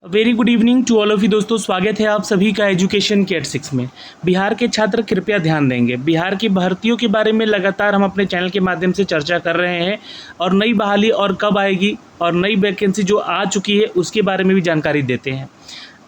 Very good evening to all of you दोस्तों, स्वागत है आप सभी का एजुकेशन के एट 6 में। बिहार के छात्र कृपया ध्यान देंगे। बिहार की भर्तियों के बारे में लगातार हम अपने चैनल के माध्यम से चर्चा कर रहे हैं और नई बहाली और कब आएगी और नई वैकेंसी जो आ चुकी है उसके बारे में भी जानकारी देते हैं।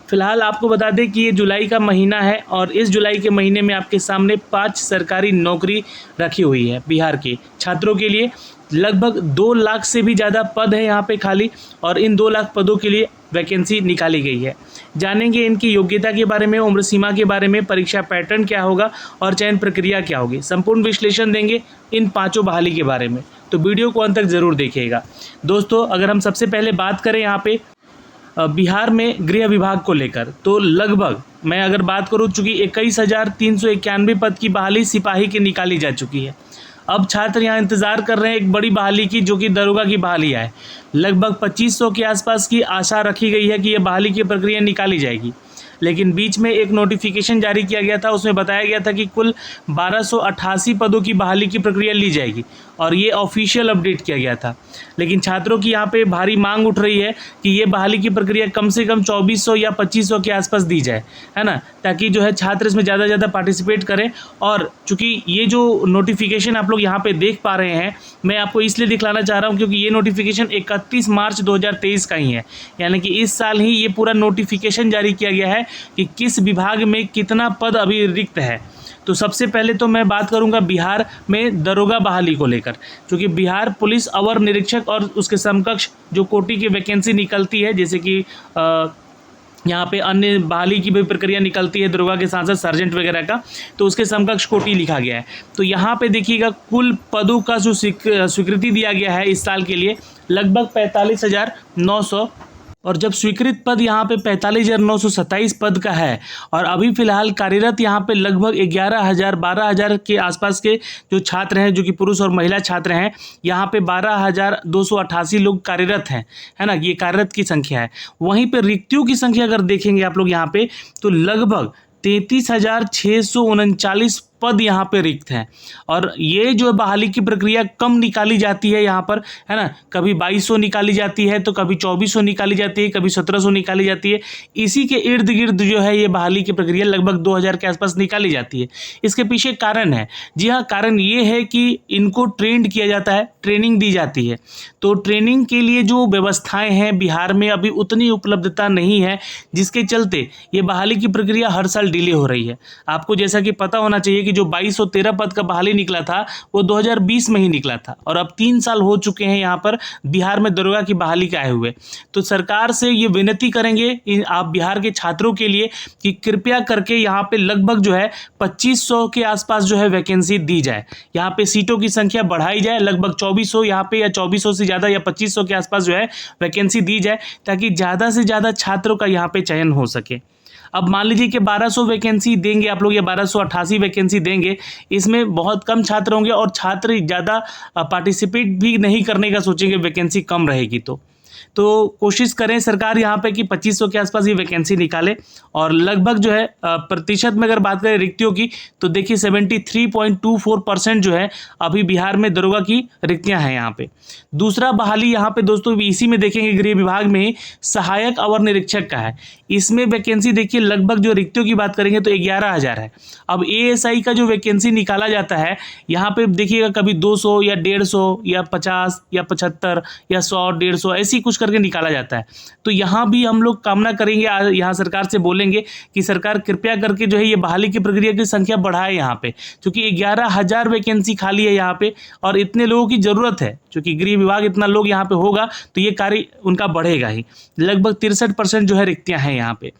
फिलहाल आपको बता दें कि ये जुलाई का महीना है और इस जुलाई के महीने में आपके सामने 5 सरकारी नौकरी रखी हुई है बिहार के छात्रों के लिए। लगभग 2 लाख से भी ज़्यादा पद है यहाँ पे खाली और इन 2 लाख पदों के लिए वैकेंसी निकाली गई है। जानेंगे इनकी योग्यता के बारे में, उम्र सीमा के बारे में, परीक्षा पैटर्न क्या होगा और चयन प्रक्रिया क्या होगी। संपूर्ण विश्लेषण देंगे इन 5 बहाली के बारे में, तो वीडियो को अंत तक ज़रूर देखिएगा। दोस्तों, अगर हम सबसे पहले बात करें यहाँ पे बिहार में गृह विभाग को लेकर, तो लगभग मैं अगर बात करूँ, चूँकि 21,391 पद की बहाली सिपाही की निकाली जा चुकी है। अब छात्र यहाँ इंतज़ार कर रहे हैं एक बड़ी बहाली की, जो कि दरोगा की बहाली है। लगभग 2500 के आसपास की आशा रखी गई है कि यह बहाली की प्रक्रिया निकाली जाएगी, लेकिन बीच में एक नोटिफिकेशन जारी किया गया था। उसमें बताया गया था कि कुल 1288 पदों की बहाली की प्रक्रिया ली जाएगी और ये ऑफिशियल अपडेट किया गया था। लेकिन छात्रों की यहाँ पे भारी मांग उठ रही है कि ये बहाली की प्रक्रिया कम से कम 2400 या 2500 के आसपास दी जाए, है ना, ताकि जो है छात्र इसमें ज़्यादा से ज़्यादा पार्टिसिपेट करें। और चूँकि ये जो नोटिफिकेशन आप लोग यहाँ पे देख पा रहे हैं, मैं आपको इसलिए दिखलाना चाह रहा हूँ क्योंकि ये नोटिफिकेशन 31 मार्च 2023 का ही है, यानी कि इस साल ही ये पूरा नोटिफिकेशन जारी किया गया है कि किस विभाग में कितना पद अभी रिक्त है। तो सबसे पहले तो मैं बात करूंगा बिहार में दरोगा बहाली को लेकर, क्योंकि बिहार पुलिस अवर निरीक्षक और उसके समकक्ष जो कोटि की वैकेंसी निकलती है, जैसे कि यहाँ पे अन्य बहाली की भी प्रक्रिया निकलती है दरोगा के साथ साथ सर्जेंट वगैरह का, तो उसके समकक्ष कोटि लिखा गया है। तो यहाँ पे देखिएगा कुल पदों का जो स्वीकृति दिया गया है इस साल के लिए लगभग 45,900, और जब स्वीकृत पद यहाँ पे 45,927 पद का है और अभी फ़िलहाल कार्यरत यहाँ पे लगभग 11,000-12,000 के आसपास के जो छात्र हैं, जो कि पुरुष और महिला छात्र हैं, यहाँ पे 12,288 लोग कार्यरत हैं, है ना, ये कार्यरत की संख्या है। वहीं पे रिक्तियों की संख्या अगर देखेंगे आप लोग यहाँ पे, तो लगभग 33,639 पद यहाँ पे रिक्त हैं। और ये जो बहाली की प्रक्रिया कम निकाली जाती है यहाँ पर, है ना, कभी 2200 निकाली जाती है, तो कभी 2400 निकाली जाती है, कभी 1700 निकाली जाती है। इसी के इर्द गिर्द जो है ये बहाली की प्रक्रिया लगभग 2000 के आसपास निकाली जाती है। इसके पीछे कारण है, जी हाँ, कारण ये है कि इनको ट्रेंड किया जाता है, ट्रेनिंग दी जाती है। तो ट्रेनिंग के लिए जो व्यवस्थाएँ हैं बिहार में अभी उतनी उपलब्धता नहीं है, जिसके चलते ये बहाली की प्रक्रिया हर साल डिले हो रही है। आपको जैसा कि पता होना चाहिए कि जो 2213 पद का बहाली निकला था वो 2020 में ही निकला था और अब 3 साल हो चुके हैं यहाँ पर बिहार में दरोगा की बहाली के आए हुए। तो सरकार से ये विनती करेंगे आप बिहार के छात्रों के लिए कि कृपया करके यहाँ पे लगभग जो है 2500 के आसपास जो है वैकेंसी दी जाए, यहाँ पे सीटों की संख्या बढ़ाई जाए, लगभग 2400 यहाँ पे या 2400 से ज़्यादा या 2500 के आसपास जो है वैकेंसी दी जाए, ताकि ज़्यादा से ज़्यादा छात्रों का यहाँ पे चयन हो सके। अब मान लीजिए कि 1200 वैकेंसी देंगे आप लोग या 1288 वैकेंसी देंगे, इसमें बहुत कम छात्र होंगे और छात्र ज़्यादा पार्टिसिपेट भी नहीं करने का सोचेंगे, वैकेंसी कम रहेगी। तो कोशिश करें सरकार यहाँ पे कि 2500 के आसपास ये वैकेंसी निकाले। और लगभग जो है प्रतिशत में अगर बात करें रिक्तियों की, तो देखिए 73.24% जो है अभी बिहार में दरोगा की रिक्तियाँ हैं यहाँ पे। दूसरा बहाली यहाँ पे दोस्तों इसी में देखेंगे गृह विभाग में ही सहायक अवर निरीक्षक का है। इसमें वैकेंसी देखिए लगभग जो रिक्तियों की बात करेंगे तो 11,000 है। अब ASI का जो वैकेंसी निकाला जाता है यहाँ पे देखिएगा कभी 200 या 150 या 50 या 75 या 100 150 ऐसी कुछ करके निकाला जाता है। तो यहाँ भी हम लोग कामना करेंगे, यहाँ सरकार से बोलेंगे कि सरकार कृपया करके जो है ये बहाली की प्रक्रिया की संख्या बढ़ाए यहाँ पे, क्योंकि 11,000 वैकेंसी खाली है यहाँ पे और इतने लोगों की ज़रूरत है। क्योंकि गृह विभाग इतना लोग यहाँ पे होगा तो ये कार्य उनका बढ़ेगा ही। लगभग 63% जो है रिक्तियाँ हैं यहाँ पे।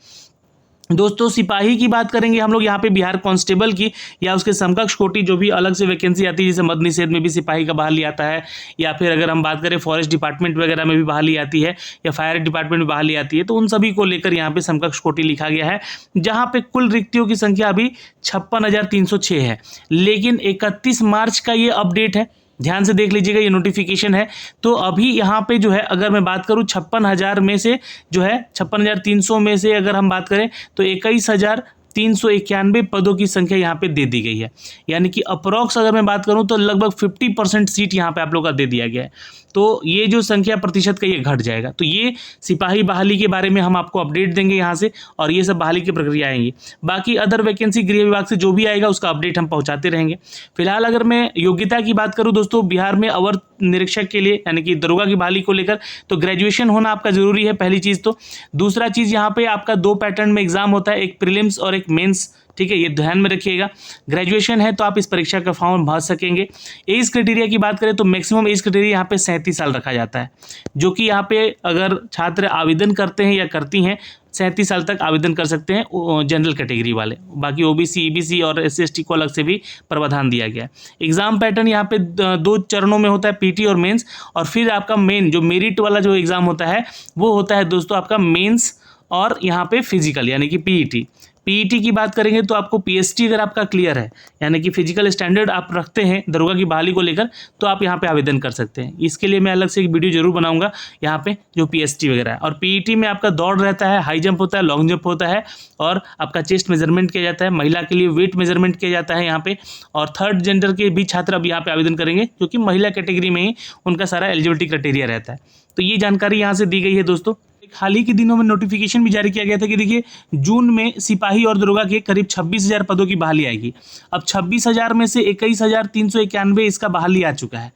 दोस्तों, सिपाही की बात करेंगे हम लोग यहाँ पे बिहार कांस्टेबल की या उसके समकक्ष कोटि जो भी अलग से वैकेंसी आती है, जैसे मद्य निषेध में भी सिपाही का बहाली आता है, या फिर अगर हम बात करें फॉरेस्ट डिपार्टमेंट वगैरह में भी बहाली आती है या फायर डिपार्टमेंट में बहाली आती है, तो उन सभी को लेकर यहाँ पे समकक्ष कोटि लिखा गया है, जहाँ पे कुल रिक्तियों की संख्या अभी 56,306 है। लेकिन 31 मार्च का ये अपडेट है, ध्यान से देख लीजिएगा, ये नोटिफिकेशन है। तो अभी यहाँ पे जो है अगर मैं बात करूँ 56,000 में से जो है 56,300 में से अगर हम बात करें तो 21,391 पदों की संख्या यहाँ पे दे दी गई है। यानी कि अप्रॉक्स अगर मैं बात करूँ तो लगभग 50% सीट यहाँ पे आप लोग का दे दिया गया है। तो ये जो संख्या प्रतिशत का ये घट जाएगा। तो ये सिपाही बहाली के बारे में हम आपको अपडेट देंगे यहाँ से, और ये सब बहाली की प्रक्रिया आएंगी। बाकी अदर वैकेंसी गृह विभाग से जो भी आएगा उसका अपडेट हम पहुँचाते रहेंगे। फिलहाल अगर मैं योग्यता की बात करूँ दोस्तों, बिहार में अवर निरीक्षक के लिए यानी कि दरोगा की बहाली को लेकर तो ग्रेजुएशन होना आपका जरूरी है, पहली चीज़ तो। दूसरा चीज़, यहाँ पे आपका 2 पैटर्न में एग्जाम होता है, एक प्रीलिम्स और एक मेंस, ठीक है, ये ध्यान में रखिएगा। ग्रेजुएशन है तो आप इस परीक्षा का फॉर्म भर सकेंगे। एज क्राइटेरिया की बात करें तो मैक्सिमम एज क्राइटेरिया यहाँ पे 37 साल रखा जाता है, जो कि यहाँ पे अगर छात्र आवेदन करते हैं या करती हैं 37 साल तक आवेदन कर सकते हैं जनरल कैटेगरी वाले। बाकी ओबीसी, ईबीसी और एससी/एसटी को अलग से भी प्रावधान दिया गया है। एग्जाम पैटर्न यहाँ पे 2 चरणों में होता है, पीटी और मेंस, और फिर आपका मेन जो मेरिट वाला जो एग्जाम होता है वो होता है दोस्तों आपका मेंस, और यहाँ पे फिजिकल यानी कि पीईटी। पीईटी की बात करेंगे तो आपको पीएसटी अगर आपका क्लियर है यानी कि फिजिकल स्टैंडर्ड आप रखते हैं दरोगा की बहाली को लेकर, तो आप यहाँ पे आवेदन कर सकते हैं। इसके लिए मैं अलग से एक वीडियो जरूर बनाऊंगा यहाँ पे जो पीएसटी वगैरह है। और पीईटी में आपका दौड़ रहता है, हाई जंप होता है, लॉन्ग जंप होता है, और आपका चेस्ट मेजरमेंट किया जाता है। महिला के लिए वेट मेजरमेंट किया जाता है यहाँ पे। और थर्ड जेंडर के भी छात्र अब यहाँ पे आवेदन करेंगे, क्योंकि महिला कैटेगरी में ही उनका सारा एलिजिबिलिटी क्राइटेरिया रहता है। तो ये जानकारी यहाँ से दी गई है दोस्तों। हाल ही के दिनों में नोटिफिकेशन भी जारी किया गया था कि देखिए जून में सिपाही और दरोगा के करीब 26,000 पदों की बहाली आएगी। अब 26,000 में से 21,391 इसका बहाली आ चुका है।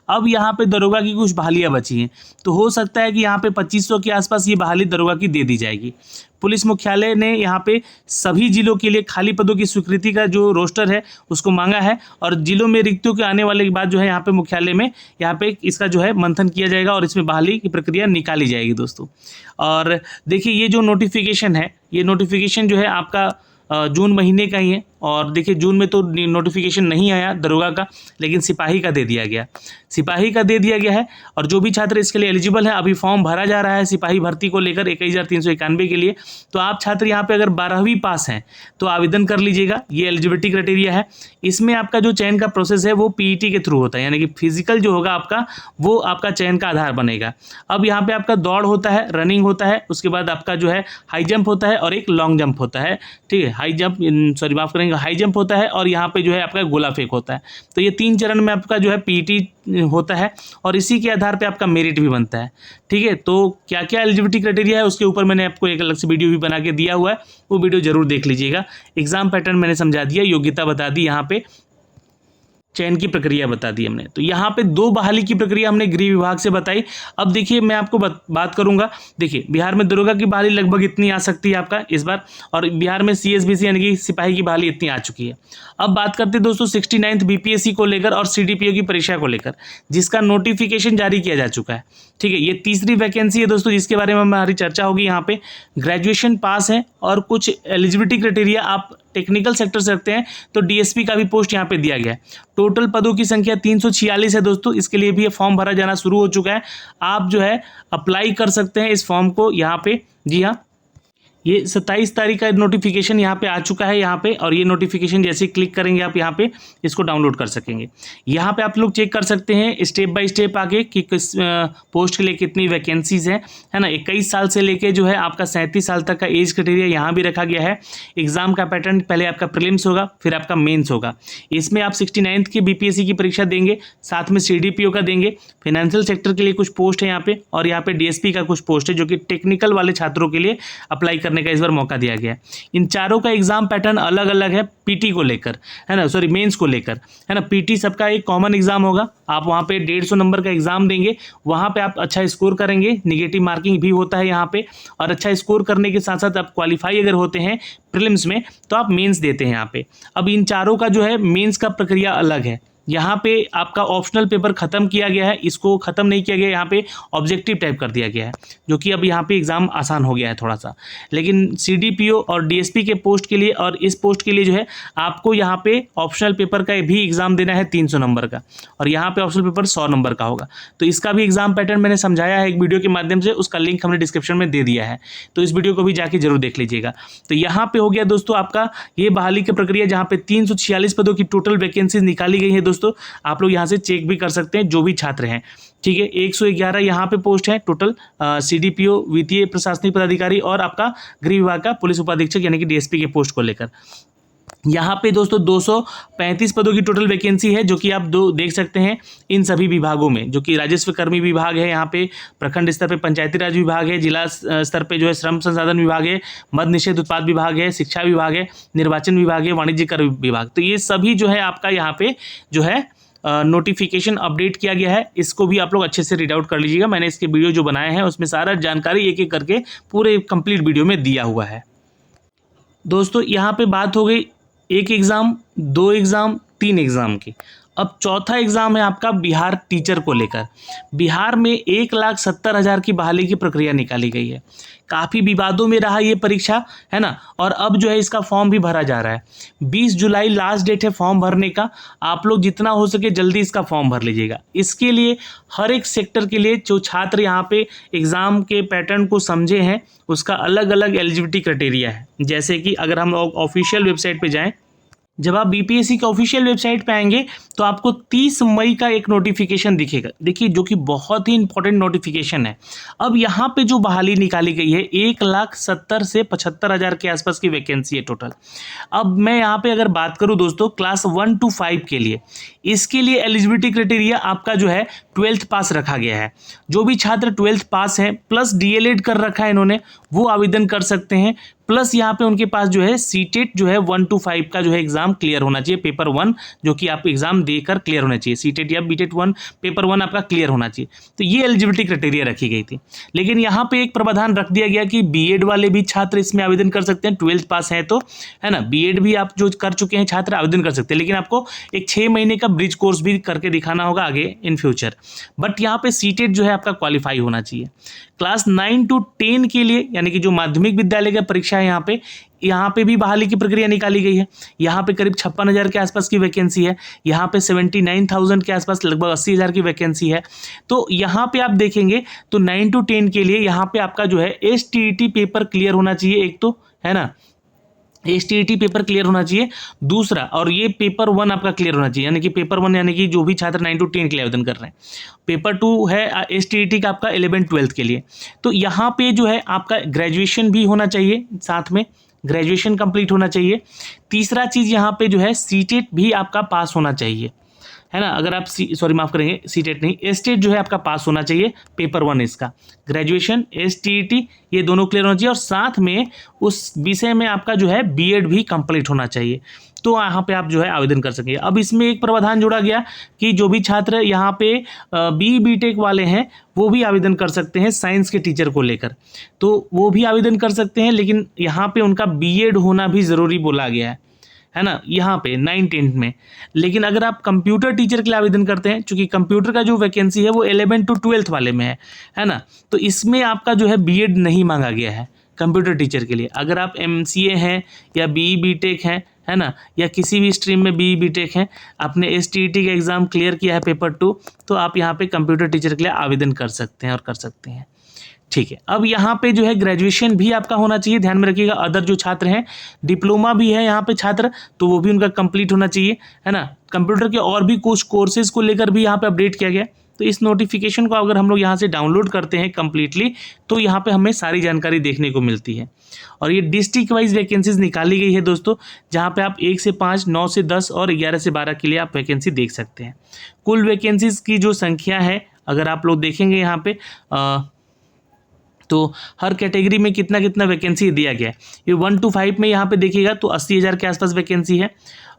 अब यहाँ पे दरोगा की कुछ बहालियाँ बची हैं, तो हो सकता है कि यहाँ पे 2500 के आसपास ये बहाली दरोगा की दे दी जाएगी। पुलिस मुख्यालय ने यहाँ पे सभी जिलों के लिए खाली पदों की स्वीकृति का जो रोस्टर है उसको मांगा है, और जिलों में रिक्तियों के आने वाले के बाद जो है यहाँ पे मुख्यालय में यहाँ पे इसका जो है मंथन किया जाएगा और इसमें बहाली की प्रक्रिया निकाली जाएगी दोस्तों। और देखिए ये जो नोटिफिकेशन है, ये नोटिफिकेशन जो है आपका जून महीने का ही है। और देखिए जून में तो नोटिफिकेशन नहीं आया दरोगा का, लेकिन सिपाही का दे दिया गया, सिपाही का दे दिया गया है। और जो भी छात्र इसके लिए एलिजिबल है, अभी फॉर्म भरा जा रहा है सिपाही भर्ती को लेकर 21,391 के लिए। तो आप छात्र यहाँ पे अगर 12वीं पास हैं तो आवेदन कर लीजिएगा, ये एलिजिबिलिटी क्राइटेरिया है। इसमें आपका जो चयन का प्रोसेस है वो पीईटी के थ्रू होता है, यानी कि फिजिकल जो होगा आपका वो आपका चयन का आधार बनेगा। अब यहाँ पे आपका दौड़ होता है, रनिंग होता है, उसके बाद आपका जो है हाई जंप होता है और एक लॉन्ग जंप होता है, ठीक है, हाई जंप सॉरी माफ करेंगे, हाई जंप होता है, और यहाँ पे जो है आपका गोला फेंक होता है। तो ये 3 चरण में आपका जो है पीईटी होता है, और इसी के आधार पे आपका मेरिट भी बनता है, ठीक है। तो क्या क्या एलिजिबिलिटी क्राइटेरिया है उसके ऊपर मैंने आपको एक अलग से वीडियो भी बना के दिया हुआ है, वो वीडियो जरूर देख लीजिएगा। एग्जाम पैटर्न मैंने समझा दिया, योग्यता बता दी, यहाँ पे चयन की प्रक्रिया बता दी हमने। तो यहाँ पे 2 बहाली की प्रक्रिया हमने गृह विभाग से बताई। अब देखिए मैं आपको बात करूंगा, देखिए बिहार में दरोगा की बहाली लगभग इतनी आ सकती है आपका इस बार, और बिहार में सीएसबीसी यानी कि सिपाही की बहाली इतनी आ चुकी है। अब बात करते हैं दोस्तों 69th बीपीएससी को लेकर और सीडीपीओ की परीक्षा को लेकर, जिसका नोटिफिकेशन जारी किया जा चुका है, ठीक है। ये तीसरी वैकेंसी है दोस्तों जिसके बारे में हमारी चर्चा होगी। यहाँ पे ग्रेजुएशन पास है और कुछ एलिजिबिलिटी क्राइटेरिया आप टेक्निकल सेक्टर से रखते हैं तो डीएसपी का भी पोस्ट यहाँ पे दिया गया है। टोटल पदों की संख्या 346 है दोस्तों। इसके लिए भी फॉर्म भरा जाना शुरू हो चुका है, आप जो है अप्लाई कर सकते हैं इस फॉर्म को यहाँ पे। जी हाँ, ये 27 तारीख का नोटिफिकेशन यहाँ पे आ चुका है यहाँ पे, और ये नोटिफिकेशन जैसे क्लिक करेंगे आप यहाँ पे इसको डाउनलोड कर सकेंगे। यहाँ पे आप लोग चेक कर सकते हैं स्टेप बाय स्टेप आगे कि किस पोस्ट के लिए कितनी वैकेंसीज हैं, है ना। 21 साल से लेके जो है आपका 37 साल तक का एज क्राइटेरिया यहाँ भी रखा गया है। एग्जाम का पैटर्न पहले आपका प्रीलिम्स होगा, फिर आपका मेन्स होगा। इसमें आप 69th की बीपीएससी की परीक्षा देंगे, साथ में सीडीपीओ का देंगे। फाइनेंशियल सेक्टर के लिए कुछ पोस्ट है यहाँ पे, और यहाँ पे डीएसपी का कुछ पोस्ट है जो कि टेक्निकल वाले छात्रों के लिए अप्लाई करने का इस बार मौका दिया गया है। इन चारों का एग्जाम पैटर्न अलग अलग है पीटी को लेकर, है ना, सॉरी मेंस को लेकर, है ना। पीटी सबका एक कॉमन एग्जाम होगा, आप वहाँ पे 150 नंबर का एग्जाम देंगे, वहाँ पे आप अच्छा स्कोर करेंगे, निगेटिव मार्किंग भी होता है यहाँ पे, और अच्छा स्कोर करने के साथ साथ आप क्वालिफाई अगर होते हैं प्रीलिम्स में तो आप मेंस देते हैं यहाँ पे। अब इन चारों का जो है मेंस का प्रक्रिया अलग है। यहाँ पे आपका ऑप्शनल पेपर खत्म किया गया है, इसको खत्म नहीं किया गया, यहाँ पे ऑब्जेक्टिव टाइप कर दिया गया है, जो कि अब यहाँ पे एग्जाम आसान हो गया है थोड़ा सा। लेकिन सीडीपीओ और डीएसपी के पोस्ट के लिए और इस पोस्ट के लिए जो है आपको यहाँ पे ऑप्शनल पेपर का भी एग्जाम देना है 300 नंबर का, और यहाँ पे ऑप्शनल पेपर 100 नंबर का होगा। तो इसका भी एग्जाम पैटर्न मैंने समझाया है एक वीडियो के माध्यम से, उसका लिंक हमने डिस्क्रिप्शन में दे दिया है, तो इस वीडियो को भी जाके जरूर देख लीजिएगा। तो यहाँ पे हो गया दोस्तों आपका ये बहाली की प्रक्रिया, जहाँ पे 346 पदों की टोटल वैकेंसीज निकाली गई है दोस्तों। आप लोग यहाँ से चेक भी कर सकते हैं जो भी छात्र हैं, ठीक है। 111 यहाँ पे पोस्ट है टोटल, सीडीपीओ, वित्तीय प्रशासनिक पदाधिकारी और आपका गृह विभाग का पुलिस उपाधीक्षक यानी कि डीएसपी के पोस्ट को लेकर। यहाँ पे दोस्तों 235 पदों की टोटल वैकेंसी है, जो कि आप देख सकते हैं इन सभी विभागों में, जो कि राजस्व कर्मी विभाग है, यहाँ पे प्रखंड स्तर पे पंचायती राज विभाग है, जिला स्तर पे जो है श्रम संसाधन विभाग है, मद्य निषेध उत्पाद विभाग है, शिक्षा विभाग है, निर्वाचन विभाग है, वाणिज्य कर विभाग। तो ये सभी जो है आपका यहाँ पे जो है नोटिफिकेशन अपडेट किया गया है। इसको भी आप लोग अच्छे से रीड आउट कर लीजिएगा। मैंने इसके वीडियो जो बनाए हैं उसमें सारा जानकारी एक एक करके पूरे कंप्लीट वीडियो में दिया हुआ है। दोस्तों यहाँ पे बात हो गई 1 एग्ज़ाम, 2 एग्ज़ाम, 3 एग्ज़ाम की। अब चौथा एग्ज़ाम है आपका बिहार टीचर को लेकर। बिहार में 1,70,000 की बहाली की प्रक्रिया निकाली गई है। काफ़ी विवादों में रहा ये परीक्षा, है ना, और अब जो है इसका फॉर्म भी भरा जा रहा है। 20 जुलाई लास्ट डेट है फॉर्म भरने का। आप लोग जितना हो सके जल्दी इसका फॉर्म भर लीजिएगा। इसके लिए हर एक सेक्टर के लिए जो छात्र यहाँ पे एग्ज़ाम के पैटर्न को समझे हैं, उसका अलग अलग एलिजिबिलिटी क्राइटेरिया है। जैसे कि अगर हम लोग ऑफिशियल वेबसाइट पे जाएं, जब आप बीपीएससी के ऑफिशियल वेबसाइट पे आएंगे तो आपको 30 मई का एक नोटिफिकेशन दिखेगा, देखिए, जो कि बहुत ही इंपॉर्टेंट नोटिफिकेशन है। अब यहाँ पे जो बहाली निकाली गई है 1,70,000 से 75,000 के आसपास की वैकेंसी है टोटल। अब मैं यहाँ पे अगर बात करूँ दोस्तों क्लास 1 to 5 के लिए, इसके लिए एलिजिबिलिटी क्राइटेरिया आपका जो है 12th पास रखा गया है। जो भी छात्र 12th पास हैं प्लस डीएलएड कर रखा है इन्होंने, वो आवेदन कर सकते हैं। प्लस यहाँ पे उनके पास जो है सीटेट जो है 1 to 5 का जो है एग्जाम क्लियर होना चाहिए, पेपर 1 जो कि आप एग्जाम देकर क्लियर होना चाहिए। सीटेट या बीटेट 1 पेपर 1 आपका क्लियर होना चाहिए। तो ये एलिजिबिलिटी क्राइटेरिया रखी गई थी। लेकिन यहाँ पे एक प्रावधान रख दिया गया कि बीएड वाले भी छात्र इसमें आवेदन कर सकते हैं, 12th पास है तो, है ना। बीएड भी आप जो कर चुके हैं छात्र आवेदन कर सकते हैं, लेकिन आपको एक 6 महीने का ब्रिज कोर्स भी करके दिखाना होगा आगे इन फ्यूचर। बट यहाँ पे सीटेट जो है आपका क्वालिफाई होना चाहिए। क्लास 9 to 10 के लिए, यानी कि जो माध्यमिक विद्यालय का परीक्षा है, यहाँ पे भी बहाली की प्रक्रिया निकाली गई है। यहाँ पे करीब 56,000 के आसपास की वैकेंसी है। यहाँ पे 79,000 के आसपास लगभग 80,000 की वैकेंसी है। तो यहाँ पे आप देखेंगे तो 9 to 10 के लिए यहाँ पे आपका जो है STET पेपर क्लियर होना चाहिए, एक तो, है ना, STET पेपर क्लियर होना चाहिए। दूसरा, और ये पेपर 1 आपका क्लियर होना चाहिए, यानी कि पेपर 1 यानी कि जो भी छात्र 9 to 10 के लिए आवेदन कर रहे हैं। पेपर 2 है STET का आपका 11th-12th के लिए। तो यहाँ पे जो है आपका ग्रेजुएशन भी होना चाहिए, साथ में ग्रेजुएशन कंप्लीट होना चाहिए। तीसरा चीज़ यहाँ पे जो है सीटेट भी आपका पास होना चाहिए, है ना। अगर आप माफ़ करेंगे, सीटेट नहीं, एस्टेट जो है आपका पास होना चाहिए, पेपर 1 इसका। ग्रेजुएशन, STET ये दोनों क्लियर होना चाहिए, और साथ में उस विषय में आपका जो है बीएड भी कंप्लीट होना चाहिए। तो यहाँ पे आप जो है आवेदन कर सकेंगे। अब इसमें एक प्रावधान जोड़ा गया कि जो भी छात्र यहाँ पे BTech वाले हैं वो भी आवेदन कर सकते हैं साइंस के टीचर को लेकर, तो वो भी आवेदन कर सकते हैं, लेकिन यहाँ पे उनका बीएड होना भी ज़रूरी बोला गया है ना, यहाँ पे 9-10 में। लेकिन अगर आप कंप्यूटर टीचर के लिए आवेदन करते हैं, चूंकि कंप्यूटर का जो वैकेंसी है वो 11 to 12 वाले में है ना, तो इसमें आपका जो है बीएड नहीं मांगा गया है कंप्यूटर टीचर के लिए। अगर आप MCA हैं या BTech हैं, है ना, या किसी भी स्ट्रीम में BTech हैं, आपने STET का एग्ज़ाम क्लियर किया है पेपर 2, तो आप यहाँ पे कंप्यूटर टीचर के लिए आवेदन कर सकते हैं और कर सकते हैं। ठीक है, अब यहाँ पे जो है ग्रेजुएशन भी आपका होना चाहिए, ध्यान में रखिएगा। अदर जो छात्र हैं, डिप्लोमा भी है यहाँ पे छात्र, तो वो भी उनका कंप्लीट होना चाहिए, है ना। कंप्यूटर के और भी कुछ कोर्सेज को लेकर भी यहाँ पे अपडेट किया गया। तो इस नोटिफिकेशन को अगर हम लोग यहाँ से डाउनलोड करते हैं कम्प्लीटली, तो यहाँ पे हमें सारी जानकारी देखने को मिलती है। और ये डिस्ट्रिक्ट वाइज वैकेंसीज निकाली गई है दोस्तों, जहाँ पे आप 1 से 5, 9 से 10 और 11 से 12 के लिए आप वैकेंसी देख सकते हैं। कुल वैकेंसीज की जो संख्या है, अगर आप लोग देखेंगे यहाँ पे तो हर कैटेगरी में कितना कितना वैकेंसी दिया गया है। ये 1 to 5 में यहाँ पे देखिएगा तो 80,000 के आसपास वैकेंसी है।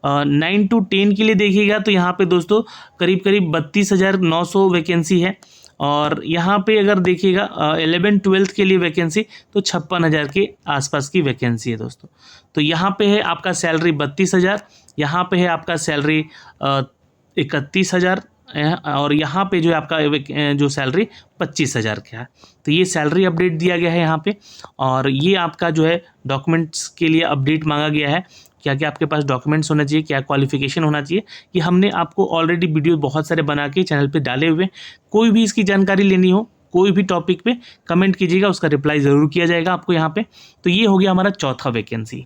9 to 10 के लिए देखिएगा तो यहाँ पे दोस्तों करीब 32,900 वैकेंसी है। और यहाँ पे अगर देखिएगा 11-12 के लिए वैकेंसी तो 56,000 के आसपास की वैकेंसी है दोस्तों। तो यहाँ पे है आपका सैलरी 32,000, यहाँ पे है आपका सैलरी 31,000, और यहाँ पे जो है आपका जो सैलरी 25,000 का है। तो ये सैलरी अपडेट दिया गया है यहाँ पे। और ये आपका जो है डॉक्यूमेंट्स के लिए अपडेट मांगा गया है, क्या क्या आपके पास डॉक्यूमेंट्स होना चाहिए, क्या क्वालिफिकेशन होना चाहिए। ये हमने आपको ऑलरेडी वीडियो बहुत सारे बना के चैनल पे डाले हुए। कोई भी इसकी जानकारी लेनी हो, कोई भी टॉपिक पे कमेंट कीजिएगा, उसका रिप्लाई ज़रूर किया जाएगा आपको यहाँ पे। तो ये हो गया हमारा चौथा वैकेंसी।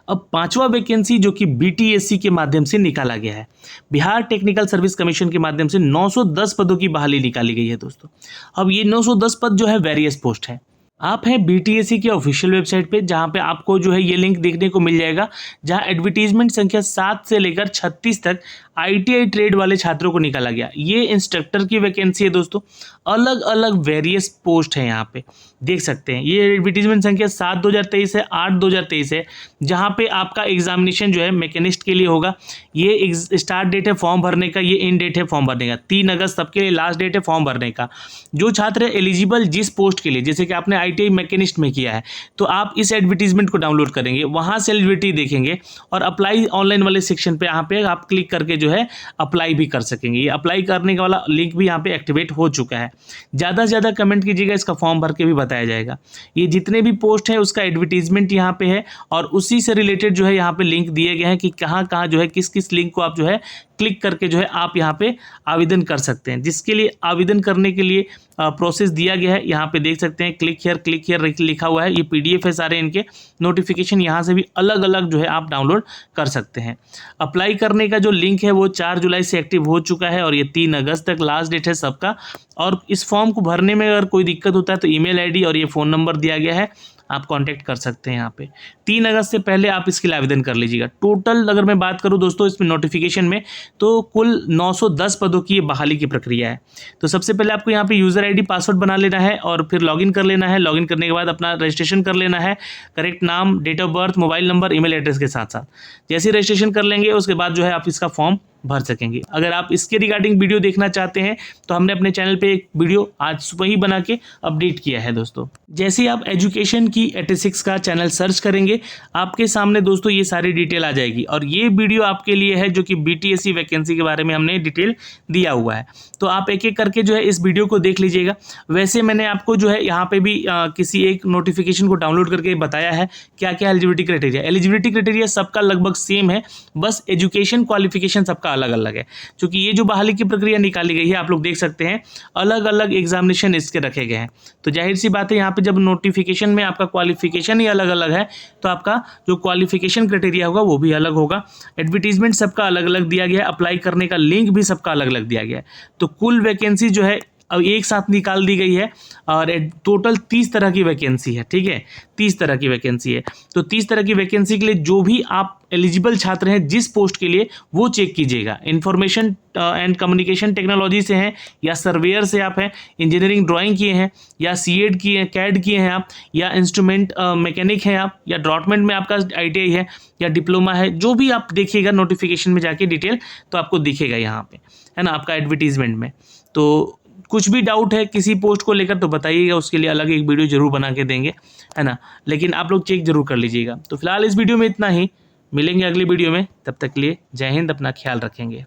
अब पांचवा वैकेंसी जो कि BTSC के माध्यम से निकाला गया है, बिहार टेक्निकल सर्विस कमीशन के माध्यम से 910 पदों की बहाली निकाली गई है दोस्तों। अब ये 910 पद जो है वेरियस पोस्ट है, आप हैं बीटीएससी के ऑफिशियल वेबसाइट पे, जहाँ पे आपको जो है ये लिंक देखने को मिल जाएगा, जहाँ एडवर्टीजमेंट संख्या 7 से लेकर 36 तक आईटीआई ट्रेड वाले छात्रों को निकाला गया। ये इंस्ट्रक्टर की वैकेंसी है दोस्तों, अलग अलग वेरियस पोस्ट है यहाँ पे देख सकते हैं। ये एडवर्टीजमेंट संख्या 7/2023 है, 8/2023 है, जहाँ पे आपका एग्जामिनेशन जो है मैकेनिस्ट के लिए होगा। ये स्टार्ट डेट है फॉर्म भरने का, ये एंड डेट है फॉर्म भरने का, 3 अगस्त सबके लिए लास्ट डेट है फॉर्म भरने का। जो छात्र एलिजिबल जिस पोस्ट के लिए, जैसे कि आपने आईटीआई मैकेनिस्ट में किया है, तो आप इस एडवर्टीजमेंट को डाउनलोड करेंगे, वहाँ से एलिजिबिलिटी देखेंगे और अप्लाई ऑनलाइन वाले सेक्शन पे यहाँ पे आप क्लिक करके जो है अप्लाई भी कर सकेंगे। ये अप्लाई करने का वाला लिंक भी यहाँ पे एक्टिवेट हो चुका है। ज़्यादा से ज़्यादा कमेंट कीजिएगा, इसका फॉर्म भर के भी बताया जाएगा। ये जितने भी पोस्ट हैं उसका एडवर्टीजमेंट यहाँ पे है और उसी से रिलेटेड जो है यहाँ पे लिंक दिए गए हैं कि कहाँ कहाँ जो है किस किस लिंक को आप जो है क्लिक करके जो है आप यहाँ पे आवेदन कर सकते हैं। जिसके लिए आवेदन करने के लिए प्रोसेस दिया गया है, यहाँ पे देख सकते हैं क्लिक हियर लिखा हुआ है। ये पीडीएफ है सारे इनके, नोटिफिकेशन यहाँ से भी अलग अलग जो है आप डाउनलोड कर सकते हैं। अप्लाई करने का जो लिंक है वो 4 जुलाई से एक्टिव हो चुका है और ये 3 अगस्त तक लास्ट डेट है सबका। और इस फॉर्म को भरने में अगर कोई दिक्कत होता है तो ईमेल आईडी और ये फ़ोन नंबर दिया गया है, आप कांटेक्ट कर सकते हैं यहाँ पे। 3 अगस्त से पहले आप इसके लिए आवेदन कर लीजिएगा। टोटल अगर मैं बात करूँ दोस्तों इसमें नोटिफिकेशन में, तो कुल 910 पदों की ये बहाली की प्रक्रिया है। तो सबसे पहले आपको यहाँ पे यूज़र आईडी पासवर्ड बना लेना है और फिर लॉगिन कर लेना है। लॉगिन करने के बाद अपना रजिस्ट्रेशन कर लेना है, करेक्ट नाम, date of birth, mobile number, email address के साथ साथ। जैसे रजिस्ट्रेशन कर लेंगे उसके बाद जो है आप इसका फॉर्म भर सकेंगे। अगर आप इसके रिगार्डिंग वीडियो देखना चाहते हैं तो हमने अपने चैनल पे एक वीडियो आज सुबह ही बना के अपडेट किया है दोस्तों। जैसे आप एजुकेशन की 86 का चैनल सर्च करेंगे आपके सामने दोस्तों ये सारी डिटेल आ जाएगी और ये वीडियो आपके लिए है जो कि बीटीएससी वैकेंसी के बारे में हमने डिटेल दिया हुआ है। तो आप एक एक करके जो है इस वीडियो को देख लीजिएगा। वैसे मैंने आपको जो है यहाँ पे भी किसी एक नोटिफिकेशन को डाउनलोड करके बताया है क्या क्या एलिजिबिलिटी क्राइटेरिया। एलिजिबिलिटी क्राइटेरिया सबका लगभग सेम है, बस एजुकेशन क्वालिफिकेशन सबका अलग अलग है। क्योंकि ये जो बहाली की प्रक्रिया निकाली गई है आप लोग देख सकते हैं अलग अलग एग्जामिनेशन इसके रखे गए हैं। तो जाहिर सी बात है यहाँ पे जब नोटिफिकेशन में आपका क्वालिफिकेशन ही अलग अलग है तो आपका जो क्वालिफिकेशन क्राइटेरिया होगा वो भी अलग होगा। एडवर्टीजमेंट सबका अलग अलग दिया गया है, अप्लाई करने का लिंक भी सबका अलग अलग दिया गया है। तो कुल वैकेंसी जो है अब एक साथ निकाल दी गई है और टोटल 30 तरह की वैकेंसी है। ठीक है, 30 तरह की वैकेंसी है। तो 30 तरह की वैकेंसी के लिए जो भी आप एलिजिबल छात्र हैं जिस पोस्ट के लिए वो चेक कीजिएगा। इंफॉर्मेशन एंड कम्युनिकेशन टेक्नोलॉजी से हैं या सर्वेयर से आप हैं, इंजीनियरिंग ड्राइंग किए हैं या सीएड किए हैं, कैड किए हैं आप, या इंस्ट्रूमेंट मैकेनिक हैं आप, या ड्रॉटमेंट में आपका आईटीआई है या डिप्लोमा है, जो भी आप देखिएगा नोटिफिकेशन में जाके डिटेल तो आपको दिखेगा यहाँ पे, है ना, आपका एडवर्टीजमेंट में। तो कुछ भी डाउट है किसी पोस्ट को लेकर तो बताइएगा, उसके लिए अलग एक वीडियो जरूर बना के देंगे, है ना। लेकिन आप लोग चेक जरूर कर लीजिएगा। तो फिलहाल इस वीडियो में इतना ही, मिलेंगे अगली वीडियो में, तब तक के लिए जय हिंद, अपना ख्याल रखेंगे।